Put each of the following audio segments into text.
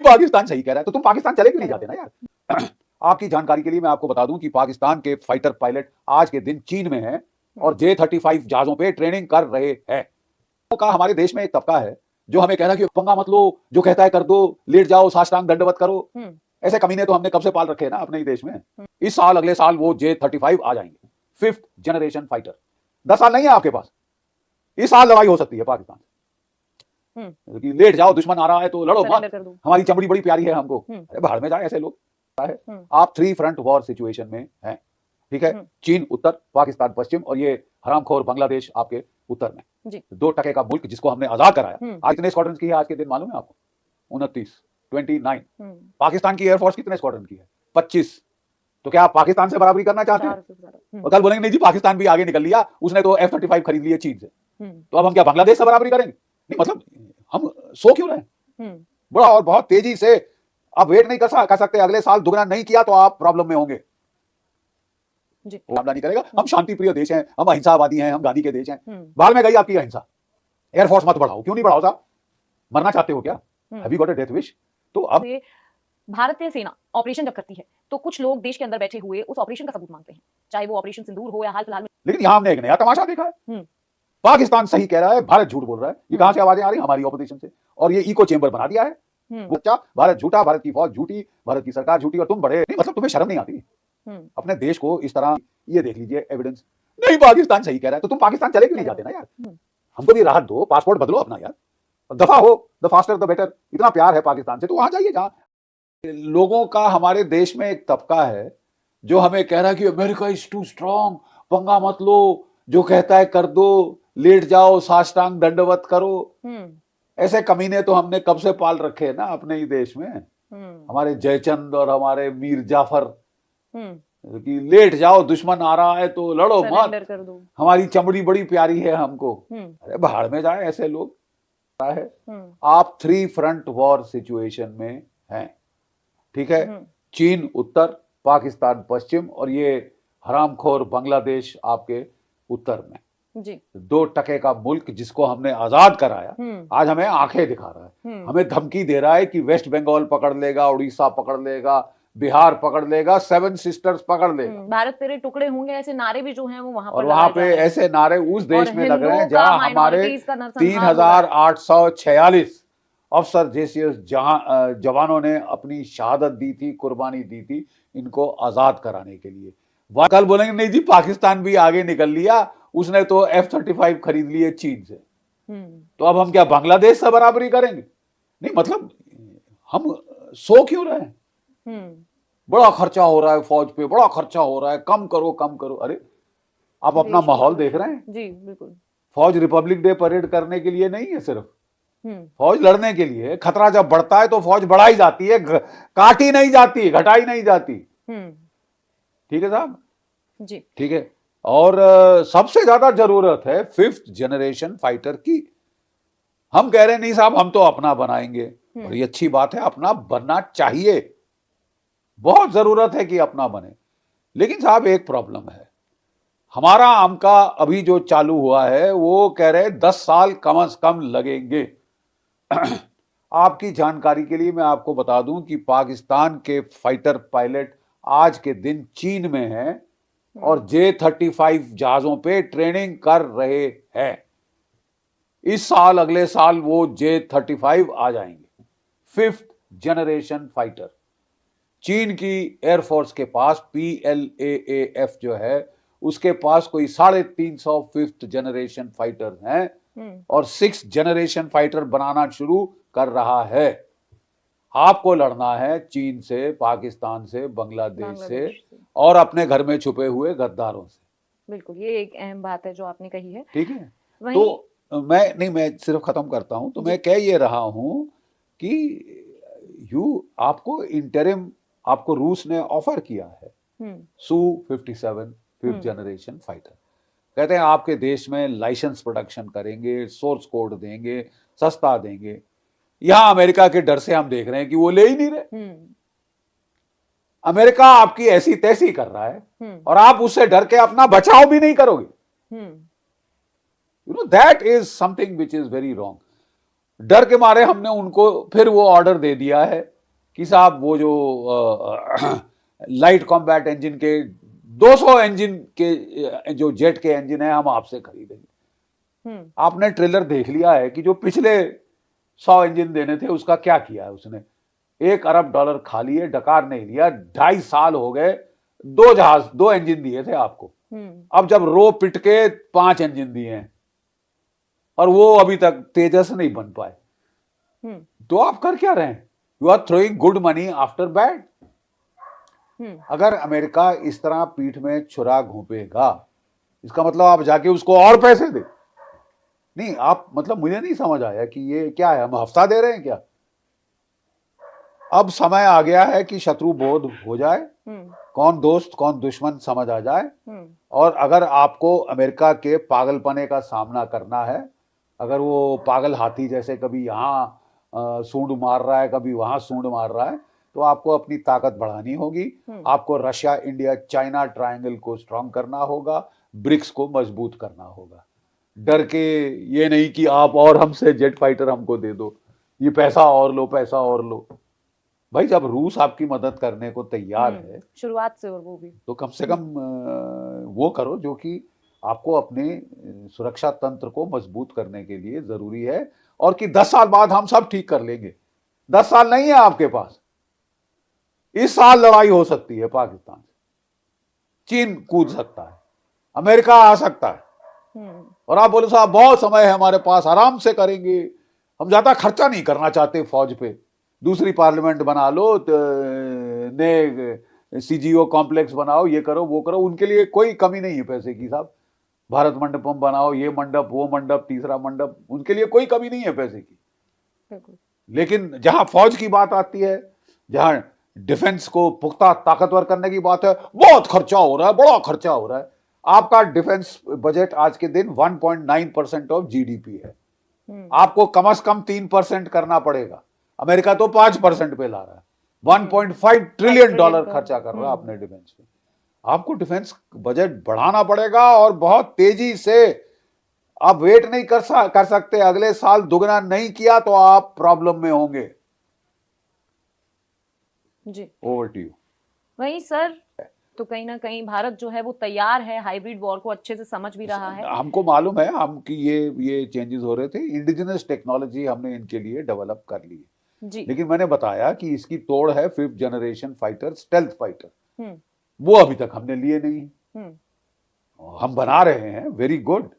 पाकिस्तान सही कह रहा है तो तुम पाकिस्तान चले क्यों नहीं जाते ना यार। आपकी जानकारी के लिए मैं आपको बता दूं कि पाकिस्तान के फाइटर पायलट आज के दिन चीन में हैं और J-35 जहाजों पे ट्रेनिंग कर रहे हैं। का हमारे देश में एक तबका है जो हमें कह रहा है कि पंगा मत लो, जो कहता है कर दो, लेट जाओ, साष्टांग दंडवत करो। ऐसे कमीने तो हमने कब से पाल रखे हैं ना अपने ही देश में। इस साल अगले साल वो J-35 आ जाएंगे, 5th जनरेशन फाइटर। 10 साल नहीं है आपके पास, इस साल लड़ाई हो सकती है पाकिस्तान से। लेट जाओ, दुश्मन आ रहा है तो लड़ो मत, हमारी चमड़ी बड़ी प्यारी है हमको। अरे बाहर में जाए ऐसे लोग। आप 3 फ्रंट वॉर सिचुएशन में हैं, ठीक है। चीन उत्तर, पाकिस्तान पश्चिम और ये हरामखोर बांग्लादेश आपके उत्तर में। 2% का मुल्क जिसको हमने आजाद कराया। आज कितने स्क्वाड्रन की है आज के दिन मालूम है आपको? 29 पाकिस्तान की एयरफोर्स कितने स्क्वाड्रन की है? 25। तो क्या आप पाकिस्तान से बराबरी करना चाहते हैं? और कल बोलेंगे नहीं जी पाकिस्तान भी आगे निकल लिया, उसने तो F-35 खरीद लिए चीन से, तो अब हम क्या बांग्लादेश से बराबरी करेंगे? नहीं, मतलब हम सो क्यों रहे? बड़ा और बहुत तेजी से आप वेट नहीं कर सकते, अगले साल दुगना नहीं किया तो आप प्रॉब्लम में होंगे। मामला नहीं करेगा। हम शांति प्रिय देश हैं, हम अहिंसावादी हैं, हम गांधी के देश हैं। बाहर में गई आपकी अहिंसा, एयरफोर्स मत बढ़ाओ। क्यों नहीं बढ़ाओ साहब? मरना चाहते हो क्या? Have you got a death wish? तो अब भारतीय सेना ऑपरेशन जब करती है तो कुछ लोग देश के अंदर बैठे हुए उस ऑपरेशन का सबूत मांगते हैं, चाहे वो ऑपरेशन सिंदूर हो या हाल फिलहाल में। लेकिन यहां हमने एक नया तमाशा देखा है। पाकिस्तान सही कह रहा है, भारत झूठ बोल रहा है। ये कहां से आवाजें आ रही? हमारी ऑपोजिशन से। और ये इको चेंबर बना दिया है। बच्चा भारत झूठा, भारत की फौज झूठी, भारत की सरकार झूठी और तुम बड़े नहीं, मतलब तुम्हें शर्म नहीं आती अपने देश को इस तरह? ये देख लीजिए एविडेंस। नहीं पाकिस्तान सही कह रहा है तो तुम पाकिस्तान चले क्यों नहीं जाते ना यार? हमको भी राहत दो, पासपोर्ट बदलो अपना यार, दफा हो, द फास्टर द बेटर। इतना प्यार है पाकिस्तान से तो वहां जाइए जहां लोगों का। हमारे देश में एक तबका है जो हमें कह रहा है कि अमेरिका इज टू स्ट्रांग, पंगा मत लो, जो कहता है कर दो, लेट जाओ, साष्टांग दंडवत करो। ऐसे कमीने तो हमने कब से पाल रखे हैं ना अपने ही देश में। हमारे जयचंद और हमारे मीर जाफर कि लेट जाओ, दुश्मन आ रहा है तो लड़ो मत, हमारी चमड़ी बड़ी प्यारी है हमको। अरे बाहर में जाए ऐसे लोग। है आप 3 फ्रंट वॉर सिचुएशन में हैं, ठीक है। चीन उत्तर, पाकिस्तान पश्चिम और ये हरामखोर बांग्लादेश आपके उत्तर में। 2% का मुल्क जिसको हमने आजाद कराया आज हमें आंखें दिखा रहा है, हमें धमकी दे रहा है कि वेस्ट बंगाल पकड़ लेगा, उड़ीसा पकड़ लेगा, बिहार पकड़ लेगा, 7 सिस्टर्स पकड़ लेगा, भारत तेरे टुकड़े होंगे, ऐसे नारे भी जो हैं वो वहां पर, और वहां पे ऐसे नारे उस देश में लग रहे हैं जहां हमारे 3846 अफसर जैसे जवानों ने अपनी शहादत दी थी, कुर्बानी दी थी इनको आजाद कराने के लिए। कल बोलेंगे नहीं जी पाकिस्तान भी आगे निकल लिया, उसने तो F-35 खरीद लिए चीन से, तो अब हम क्या बांग्लादेश से बराबरी करेंगे? नहीं, मतलब हम सो क्यों रहे हैं? बड़ा खर्चा हो रहा है फौज पे, बड़ा खर्चा हो रहा है, कम करो कम करो। अरे आप अपना माहौल देख रहे हैं जी, बिल्कुल। फौज रिपब्लिक डे परेड करने के लिए नहीं है, सिर्फ फौज लड़ने के लिए। खतरा जब बढ़ता है तो फौज बढ़ाई जाती है, काटी नहीं जाती, घटाई नहीं जाती। ठीक है साहब जी, ठीक है। और सबसे ज्यादा जरूरत है 5th जनरेशन फाइटर की। हम कह रहे नहीं साहब हम तो अपना बनाएंगे, और ये अच्छी बात है, अपना बनना चाहिए, बहुत जरूरत है कि अपना बने। लेकिन साहब एक प्रॉब्लम है, हमारा आमका अभी जो चालू हुआ है वो कह रहे 10 साल कम से कम लगेंगे। आपकी जानकारी के लिए मैं आपको बता दूं कि पाकिस्तान के फाइटर पायलट आज के दिन चीन में हैं और J-35 जहाजों पे ट्रेनिंग कर रहे हैं। इस साल अगले साल वो J-35 आ जाएंगे, 5th जनरेशन फाइटर। चीन की एयरफोर्स के पास PLAAF जो है उसके पास कोई 350 5th जनरेशन फाइटर हैं और 6th जनरेशन फाइटर बनाना शुरू कर रहा है। आपको लड़ना है चीन से, पाकिस्तान से, बांग्लादेश से और अपने घर में छुपे हुए गद्दारों से। बिल्कुल, ये एक अहम बात है जो आपने कही है। ठीक है, तो मैं सिर्फ खत्म करता हूं। तो मैं कह ये रहा हूं कि आपको इंटरिम आपको रूस ने ऑफर किया है Su-57 5th जनरेशन फाइटर। कहते हैं आपके देश में लाइसेंस प्रोडक्शन करेंगे, सोर्स कोड देंगे, सस्ता देंगे। यहां अमेरिका के डर से हम देख रहे हैं कि वो ले ही नहीं रहे। अमेरिका आपकी ऐसी तैसी कर रहा है और आप उससे डर के अपना बचाव भी नहीं करोगे। That is something which is very wrong. डर के मारे हमने उनको फिर वो ऑर्डर दे दिया है कि साहब वो जो लाइट कॉम्बैट इंजन के 200 इंजन के जो जेट के इंजन है हम आपसे खरीदेंगे। आपने ट्रेलर देख लिया है कि जो पिछले 100 इंजन देने थे उसका क्या किया है उसने। $1 अरब खा लिए, डकार नहीं लिया। 2.5 साल हो गए, 2 इंजन दिए थे आपको। अब जब रो पिट के 5 इंजन दिए हैं और वो अभी तक तेजस नहीं बन पाए, तो आप कर क्या रहे हैं? You are throwing good money after bad. अगर अमेरिका इस तरह पीठ में छुरा घोंपेगा, इसका मतलब आप जाके उसको और पैसे दे। नहीं, आप मतलब मुझे नहीं समझ आया कि ये क्या है, हम हफ्ता दे रहे हैं क्या? अब समय आ गया है कि शत्रु बोध हो जाए, कौन दोस्त कौन दुश्मन समझ आ जाए। और अगर आपको अमेरिका के पागलपने का सामना करना है, अगर वो पागल हाथी जैसे कभी यहाँ सूंड मार रहा है, कभी वहां सूंड मार रहा है, तो आपको अपनी ताकत बढ़ानी होगी। आपको रशिया, इंडिया, चाइना ट्रायंगल को स्ट्रांग करना होगा, ब्रिक्स को मजबूत करना होगा। डर के ये नहीं कि आप और हमसे जेट फाइटर हमको दे दो, ये पैसा और लो, पैसा और लो। भाई जब रूस आपकी मदद करने को तैयार है शुरुआत से, और वो भी, तो कम से कम वो करो जो कि आपको अपने सुरक्षा तंत्र को मजबूत करने के लिए जरूरी है। और कि 10 साल बाद हम सब ठीक कर लेंगे। 10 साल नहीं है आपके पास। इस साल लड़ाई हो सकती है पाकिस्तान से, चीन कूद सकता है, अमेरिका आ सकता है। और आप बोले साहब बहुत समय है हमारे पास, आराम से करेंगे, हम ज्यादा खर्चा नहीं करना चाहते फौज पे, दूसरी पार्लियामेंट बना लो, नए सीजीओ कॉम्प्लेक्स बनाओ, ये करो वो करो, उनके लिए कोई कमी नहीं है पैसे की साहब। भारत मंडपम बनाओ, ये मंडप वो मंडप तीसरा मंडप, उनके लिए कोई कमी नहीं है पैसे की। लेकिन जहां फौज की बात आती है, जहां डिफेंस को पुख्ता ताकतवर करने की बात है, बहुत खर्चा हो रहा है, बड़ा खर्चा हो रहा है। आपका डिफेंस बजट आज के दिन 1.9% ऑफ जीडीपी है। आपको कम से कम 3% करना पड़ेगा। अमेरिका तो 5% पे ला रहा है। 1.5 ट्रिलियन डॉलर खर्चा कर रहा है अपने डिफेंस पे। आपको डिफेंस बजट बढ़ाना पड़ेगा और बहुत तेजी से। आप वेट नहीं कर सकते, अगले साल दुगना नहीं किया तो आप प्रॉब्लम में होंगे। जी, ओवर टू यू। वही सर, तो कहीं ना कहीं भारत जो है वो तैयार है, हाइब्रिड वॉर को अच्छे से समझ भी रहा है। हमको मालूम है हम कि ये चेंजेस हो रहे थे, इंडिजिनस टेक्नोलॉजी हमने इनके लिए डेवलप कर ली है। जी। लेकिन मैंने बताया कि इसकी तोड़ है 5th generation fighter, stealth fighter, वो अभी तक हमने लिए नहीं। हम बना रहे हैं, वेरी गुड।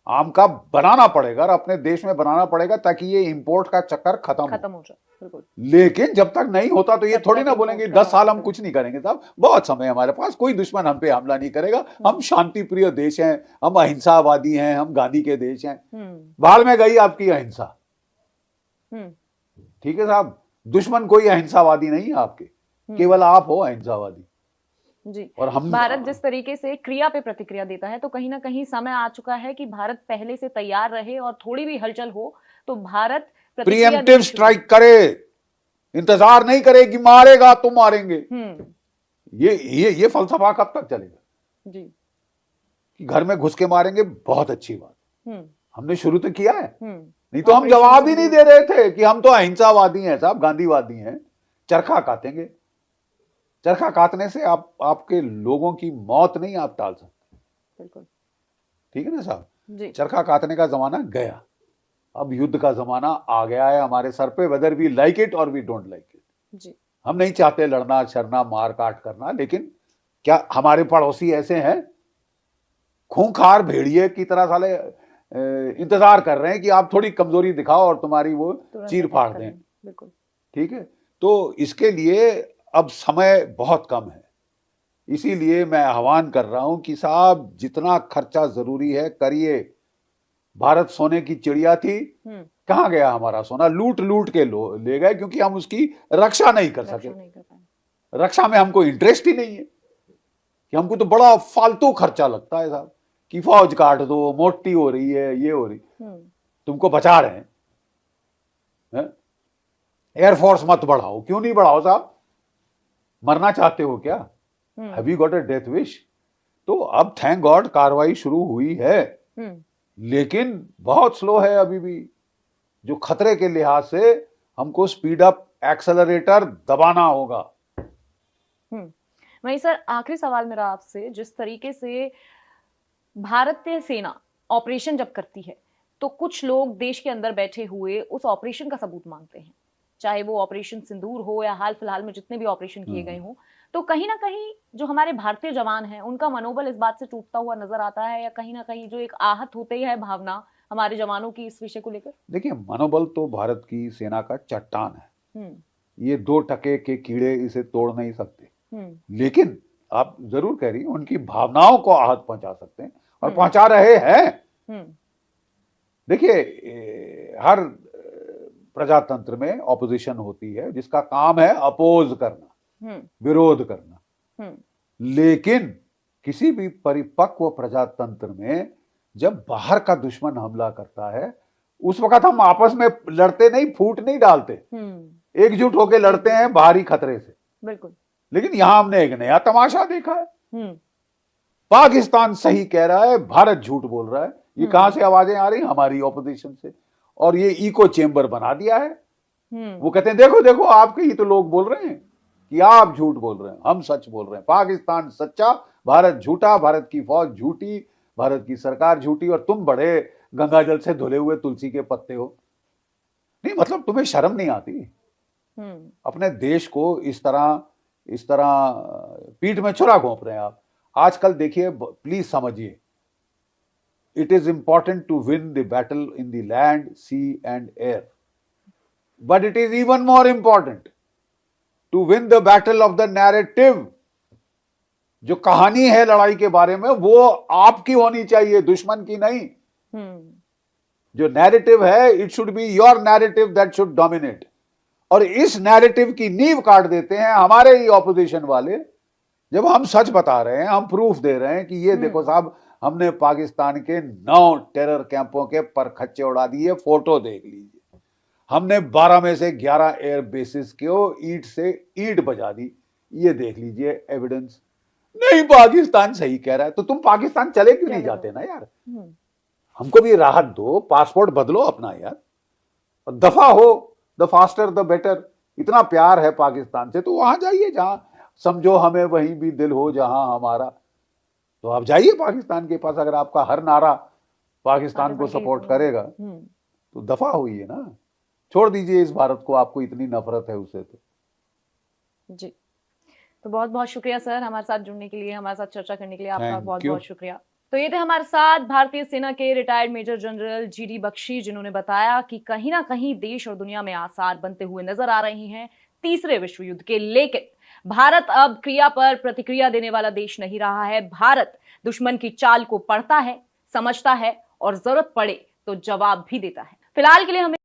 आम का बनाना पड़ेगा और अपने देश में बनाना पड़ेगा ताकि ये इंपोर्ट का चक्कर खत्म हो जाए। बिल्कुल। लेकिन जब तक नहीं होता तो ये थोड़ी ना बोलेंगे 10 साल हम कुछ नहीं करेंगे। साहब बहुत समय हमारे पास, कोई दुश्मन हम पे हमला नहीं करेगा, हम शांति प्रिय देश हैं, हम अहिंसावादी हैं, हम गांधी के देश हैं। बाहर में गई आपकी अहिंसा। ठीक है साहब, दुश्मन कोई अहिंसावादी नहीं है आपके, केवल आप हो अहिंसावादी। जी। और हम भारत जिस तरीके से क्रिया पे प्रतिक्रिया देता है, तो कहीं ना कहीं समय आ चुका है कि भारत पहले से तैयार रहे और थोड़ी भी हलचल हो तो भारत प्रीएम्प्टिव स्ट्राइक करे, इंतजार नहीं करे कि मारेगा तो मारेंगे। ये फलसफा कब तक चलेगा? जी, कि घर में घुस के मारेंगे, बहुत अच्छी बात, हमने शुरू तो किया है। नहीं तो हम जवाब ही नहीं दे रहे थे कि हम तो अहिंसावादी हैं साहब, गांधीवादी हैं, चरखा काटेंगे। चरखा काटने से आपके लोगों की मौत नहीं आप टाल सकते। बिल्कुल ठीक है ना साहब। चरखा काटने का जमाना गया, अब युद्ध का जमाना आ गया है हमारे सर पे, वेदर वी लाइक इट और वी डोंट लाइक इट। हम नहीं चाहते लड़ना छड़ना मार काट करना, लेकिन क्या हमारे पड़ोसी ऐसे हैं खूंखार भेड़िए की तरह साले इंतजार कर रहे हैं कि आप थोड़ी कमजोरी दिखाओ और तुम्हारी वो चीर फाड़ दें। बिल्कुल ठीक है। तो इसके लिए अब समय बहुत कम है, इसीलिए मैं आह्वान कर रहा हूं कि साहब जितना खर्चा जरूरी है करिए। भारत सोने की चिड़िया थी, कहां गया हमारा सोना? लूट लूट के ले गए, क्योंकि हम उसकी रक्षा नहीं कर सके। रक्षा में हमको इंटरेस्ट ही नहीं है, कि हमको तो बड़ा फालतू खर्चा लगता है साहब, कि फौज काट दो, मोटी हो रही है, ये हो रही, तुमको बचा रहे हैं। एयरफोर्स मत बढ़ाओ, क्यों नहीं बढ़ाओ साहब? मरना चाहते हो क्या? Have you got a death wish? तो अब थैंक गॉड कार्रवाई शुरू हुई है, लेकिन बहुत स्लो है अभी भी। जो खतरे के लिहाज से हमको स्पीड अप एक्सेलरेटर दबाना होगा। वहीं सर आखिरी सवाल मेरा आपसे, जिस तरीके से भारतीय सेना ऑपरेशन जब करती है तो कुछ लोग देश के अंदर बैठे हुए उस ऑपरेशन का सबूत मांगते हैं, चाहे वो ऑपरेशन सिंदूर हो या हाल फिलहाल में जितने भी ऑपरेशन किए गए हों, तो कहीं ना कहीं जो हमारे भारतीय जवान हैं उनका मनोबल इस बात से टूटता हुआ नजर आता है, या कहीं ना कहीं जो एक आहत होते है भावना हमारे जवानों की इस विषय को लेकर? देखिए, मनोबल तो भारत की सेना का चट्टान है, ये 2 टके के कीड़े इसे तोड़ नहीं सकते। लेकिन आप जरूर कह रही हैं उनकी भावनाओं को आहत पहुंचा सकते हैं और पहुंचा रहे हैं। देखिए, हर प्रजातंत्र में ऑपोजिशन होती है जिसका काम है अपोज करना, विरोध करना। लेकिन किसी भी परिपक्व प्रजातंत्र में जब बाहर का दुश्मन हमला करता है उस वक्त हम आपस में लड़ते नहीं, फूट नहीं डालते, एकजुट होकर लड़ते हैं बाहरी खतरे से। बिल्कुल। लेकिन यहां हमने एक नया तमाशा देखा है। पाकिस्तान सही कह रहा है, भारत झूठ बोल रहा है। ये कहां से आवाजें आ रही? हमारी ऑपोजिशन से। और ये इको चेंबर बना दिया है। वो कहते हैं देखो देखो आपके ही तो लोग बोल रहे हैं कि आप झूठ बोल रहे हैं, हम सच बोल रहे हैं। पाकिस्तान सच्चा, भारत झूठा, भारत की फौज झूठी, भारत की सरकार झूठी, और तुम बड़े गंगाजल से धुले हुए तुलसी के पत्ते हो। नहीं मतलब तुम्हें शर्म नहीं आती? अपने देश को इस तरह पीठ में छुरा घोंप रहे हैं आप। आजकल देखिए, प्लीज समझिए, it is important to win the battle in the land, sea and air, but it is even more important to win the battle of the narrative. जो कहानी है लड़ाई के बारे में वो आपकी होनी चाहिए, दुश्मन की नहीं। जो नैरेटिव है, it should be your narrative that should dominate. और इस नैरेटिव की नींव काट देते हैं हमारे ही ऑपोजिशन वाले। जब हम सच बता रहे हैं, हम प्रूफ दे रहे हैं कि ये देखो साहब, हमने पाकिस्तान के 9 टेरर कैंपों के परखच्चे उड़ा दिए, फोटो देख लीजिए। हमने 12 में से 11 एयर बेसिस को ईंट से ईंट बजा दी, ये देख लीजिए एविडेंस। नहीं, पाकिस्तान सही कह रहा है। तो तुम पाकिस्तान चले क्यों नहीं जाते ना यार? हमको भी राहत दो, पासपोर्ट बदलो अपना यार, और दफा हो, द फास्टर द बेटर। इतना प्यार है पाकिस्तान से तो वहां जाइए जहां समझो हमें वहीं भी दिल हो जहां हमारा। तो आप जाइए पाकिस्तान के पास। अगर आपका हर नारा पाकिस्तान को सपोर्ट करेगा तो दफा हुई है ना, छोड़ दीजिए इस भारत को, आपको इतनी नफरत है उससे। तो जी, तो बहुत बहुत शुक्रिया सर हमारे साथ जुड़ने के लिए, हमारे साथ चर्चा करने के लिए आपका बहुत बहुत शुक्रिया। तो ये थे हमारे साथ भारतीय सेना के retired major general GD Bakshi, जिन्होंने बताया कि कहीं ना कहीं देश और दुनिया में आसार बनते हुए नजर आ रहे हैं तीसरे विश्व युद्ध के। लेकिन भारत अब क्रिया पर प्रतिक्रिया देने वाला देश नहीं रहा है। भारत दुश्मन की चाल को पढ़ता है, समझता है और जरूरत पड़े तो जवाब भी देता है। फिलहाल के लिए हमें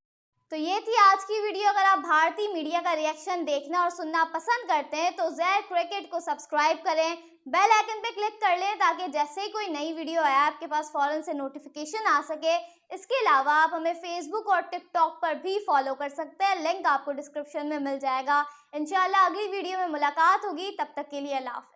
तो ये थी आज की वीडियो। अगर आप भारतीय मीडिया का रिएक्शन देखना और सुनना पसंद करते हैं तो ज़ेड क्रिकेट को सब्सक्राइब करें, बेल आइकन पे क्लिक कर लें ताकि जैसे ही कोई नई वीडियो आए आपके पास फौरन से नोटिफिकेशन आ सके। इसके अलावा आप हमें फेसबुक और टिकटॉक पर भी फॉलो कर सकते हैं, लिंक आपको डिस्क्रिप्शन में मिल जाएगा। इंशाल्लाह अगली वीडियो में मुलाकात होगी, तब तक के लिए अल्लाह हाफ़िज़।